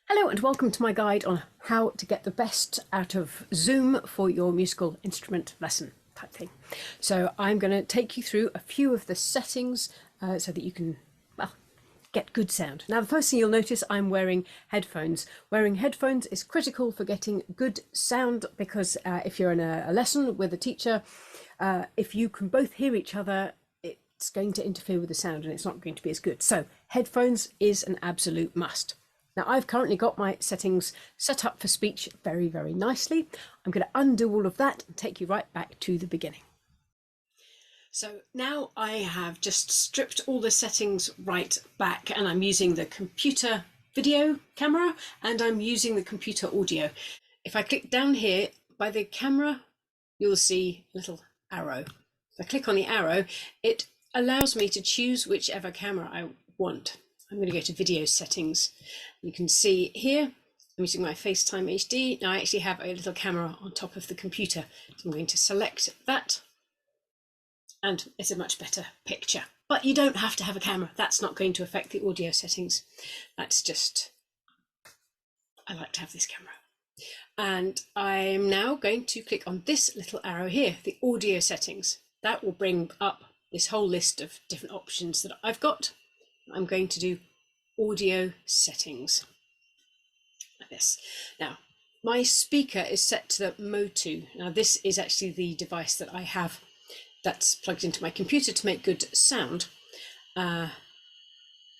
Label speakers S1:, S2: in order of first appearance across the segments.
S1: Hello and welcome to my guide on how to get the best out of Zoom for your musical instrument lesson type thing. So I'm going to take you through a few of the settings so that you can, well, get good sound. Now the first thing you'll notice, I'm wearing headphones. Wearing headphones is critical for getting good sound because if you're in a lesson with a teacher, if you can both hear each other, it's going to interfere with the sound and it's not going to be as good. So headphones is an absolute must. Now I've currently got my settings set up for speech very, very nicely. I'm going to undo all of that and take you right back to the beginning. So now I have just stripped all the settings right back and I'm using the computer video camera and I'm using the computer audio. If I click down here by the camera, you'll see a little arrow. If I click on the arrow, it allows me to choose whichever camera I want. I'm going to go to video settings. You can see here, I'm using my FaceTime HD. Now I actually have a little camera on top of the computer. So I'm going to select that and it's a much better picture. But you don't have to have a camera. That's not going to affect the audio settings. That's just, I like to have this camera. And I'm now going to click on this little arrow here, the audio settings. That will bring up this whole list of different options that I've got. I'm going to do audio settings like this. Now my speaker is set to the Motu. Now this is actually the device that I have that's plugged into my computer to make good sound.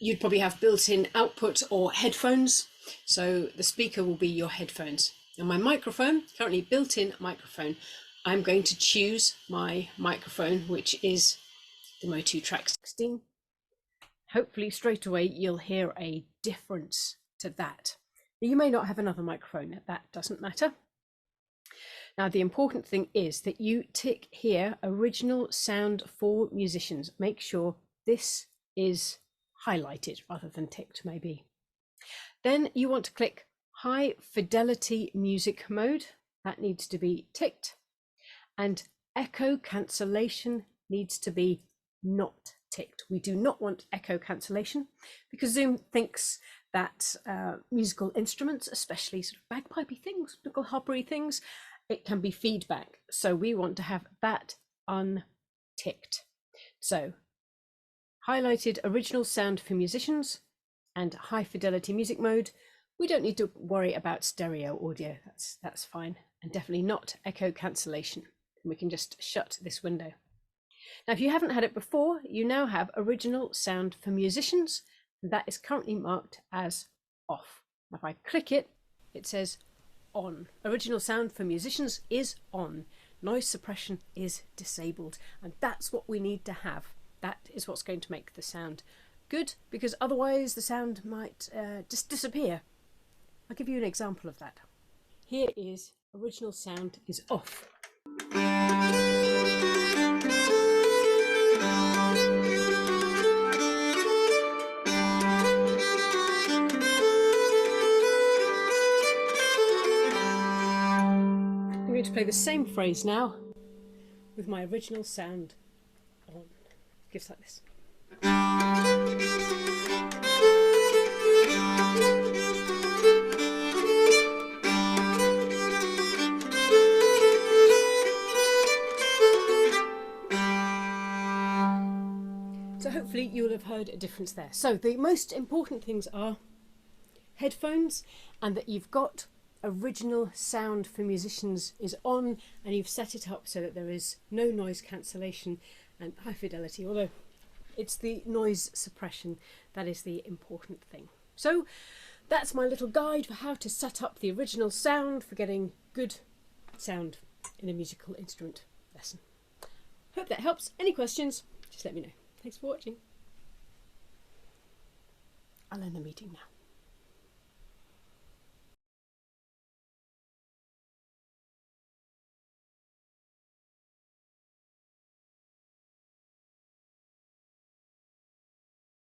S1: You'd probably have built-in output or headphones, so the speaker will be your headphones. Now my microphone, currently built-in microphone, I'm going to choose my microphone, which is the Motu Track 16. Hopefully straight away you'll hear a difference to that. You may not have another microphone, that doesn't matter. Now the important thing is that you tick here original sound for musicians. Make sure this is highlighted rather than ticked maybe. Then you want to click high fidelity music mode. That needs to be ticked, and echo cancellation needs to be not ticked. We do not want echo cancellation because Zoom thinks that musical instruments, especially sort of bagpipey things, little hoppery things, it can be feedback. So we want to have that unticked. So highlighted original sound for musicians and high fidelity music mode. We don't need to worry about stereo audio. That's fine, and definitely not echo cancellation. We can just shut this window. Now, if you haven't had it before, you now have original sound for musicians, and that is currently marked as off. If I click it, it says on. Original sound for musicians is on. Noise suppression is disabled, and that's what we need to have. That is what's going to make the sound good, because otherwise the sound might just disappear. I'll give you an example of that. Here is original sound is off. I'm going to play the same phrase now with my original sound on. It gives like this. So hopefully you'll have heard a difference there. So the most important things are headphones, and that you've got original sound for musicians is on, and you've set it up so that there is no noise cancellation and high fidelity, although it's the noise suppression that is the important thing. So that's my little guide for how to set up the original sound for getting good sound in a musical instrument lesson. Hope that helps. Any questions, just let me know. Thanks for watching. I'll end the meeting now.